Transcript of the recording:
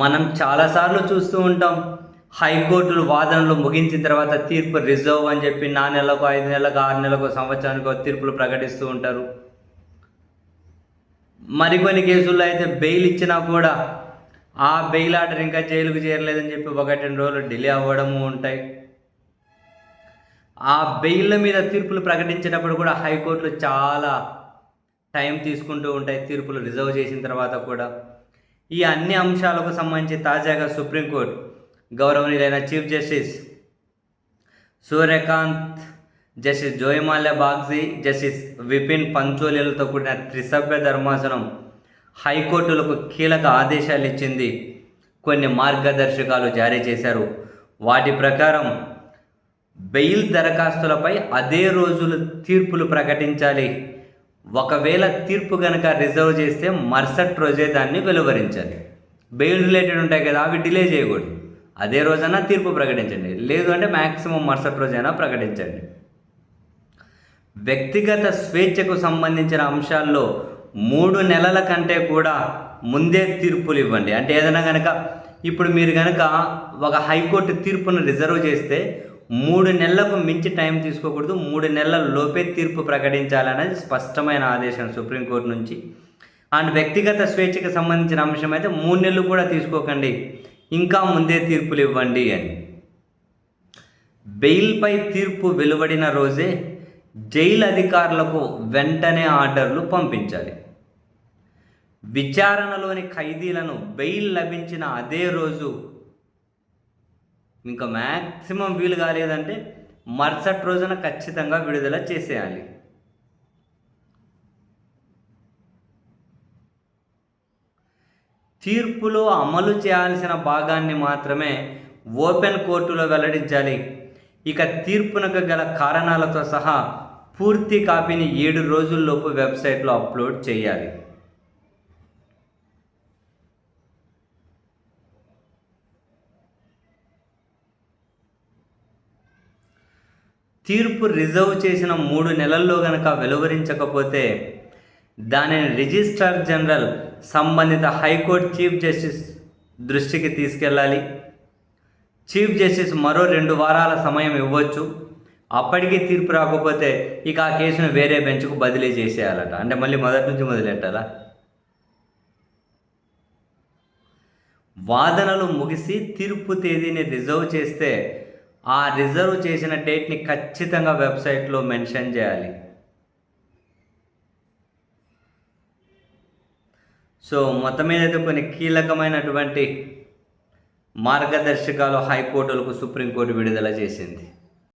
మనం చాలాసార్లు చూస్తూ ఉంటాం. హైకోర్టులు వాదనలు ముగించిన తర్వాత తీర్పు రిజర్వ్ అని చెప్పి 4 నెలలకు, 5 నెలలకు, 6 నెలలకు, సంవత్సరానికో తీర్పులు ప్రకటిస్తూ ఉంటారు. మరికొన్ని కేసుల్లో అయితే బెయిల్ ఇచ్చినా కూడా ఆ బెయిల్ ఆర్డర్ ఇంకా జైలుకు చేరలేదని చెప్పి 1-2 రోజులు డిలే అవ్వడము ఉంటాయి. ఆ బెయిల్ల మీద తీర్పులు ప్రకటించేటప్పుడు కూడా హైకోర్టులు చాలా టైం తీసుకుంటూ ఉంటాయి, తీర్పులు రిజర్వ్ చేసిన తర్వాత కూడా. ఈ అన్ని అంశాలకు సంబంధించి తాజాగా సుప్రీంకోర్టు గౌరవనీయులైన chief justice Suryakant, justice Joymalya Bagchi, justice Vipin పంచోలీలతో కూడిన త్రిసభ్య ధర్మాసనం హైకోర్టులకు కీలక ఆదేశాలు ఇచ్చింది. కొన్ని మార్గదర్శకాలు జారీ చేశారు. వాటి ప్రకారం బెయిల్ దరఖాస్తులపై అదే రోజులు తీర్పులు ప్రకటించాలి. ఒకవేళ తీర్పు కనుక రిజర్వ్ చేస్తే మరుసటి రోజే దాన్ని వెలువరించాలి. బెయిల్ రిలేటెడ్ ఉంటాయి కదా, అవి డిలే చేయకూడదు. అదే రోజైనా తీర్పు ప్రకటించండి, లేదు అంటే మ్యాక్సిమం మరుసటి రోజైనా ప్రకటించండి. వ్యక్తిగత స్వేచ్ఛకు సంబంధించిన అంశాల్లో 3 నెలల కంటే కూడా ముందే తీర్పులు ఇవ్వండి. అంటే ఏదైనా కనుక ఇప్పుడు మీరు కనుక ఒక హైకోర్టు తీర్పును రిజర్వ్ చేస్తే 3 నెలలకు మించి టైం తీసుకోకూడదు. 3 నెలల లోపే తీర్పు ప్రకటించాలనేది స్పష్టమైన ఆదేశం సుప్రీంకోర్టు నుంచి. అండ్ వ్యక్తిగత స్వేచ్ఛకు సంబంధించిన అంశం అయితే 3 నెలలు కూడా తీసుకోకండి, ఇంకా ముందే తీర్పులు ఇవ్వండి అని. బెయిల్పై తీర్పు వెలువడిన రోజే జైలు అధికారులకు వెంటనే ఆర్డర్లు పంపించాలి. విచారణలోని ఖైదీలను బెయిల్ లభించిన అదే రోజు, ఇంకా మ్యాక్సిమం వీలు కాలేదంటే మరుసటి రోజున ఖచ్చితంగా విడుదల చేసేయాలి. తీర్పులో అమలు చేయాల్సిన భాగాన్ని మాత్రమే ఓపెన్ కోర్టులో వెల్లడించాలి. ఇక తీర్పునకు గల కారణాలతో సహా పూర్తి కాపీని 7 రోజుల్లోపు వెబ్సైట్లో అప్లోడ్ చేయాలి. తీర్పు రిజర్వ్ చేసిన 3 నెలల్లో గనక వెలువరించకపోతే దానిని రిజిస్ట్రార్ జనరల్ సంబంధిత హైకోర్టు చీఫ్ జస్టిస్ దృష్టికి తీసుకెళ్ళాలి. చీఫ్ జస్టిస్ మరో 2 వారాల సమయం ఇవ్వచ్చు. అప్పటికీ తీర్పు రాకపోతే ఇక ఆ కేసును వేరే బెంచ్కు బదిలీ చేసేయాలట. అంటే మళ్ళీ మొదటి నుంచి మొదలెట్టాలా? వాదనలు ముగిసి తీర్పు తేదీని రిజర్వ్ చేస్తే ఆ రిజర్వ్ చేసిన డేట్ని ఖచ్చితంగా వెబ్సైట్లో మెన్షన్ చేయాలి. సో మొత్తం మీద అయితే కొన్ని కీలకమైనటువంటి మార్గదర్శకాలు హైకోర్టులకు సుప్రీంకోర్టు విడుదల చేసింది.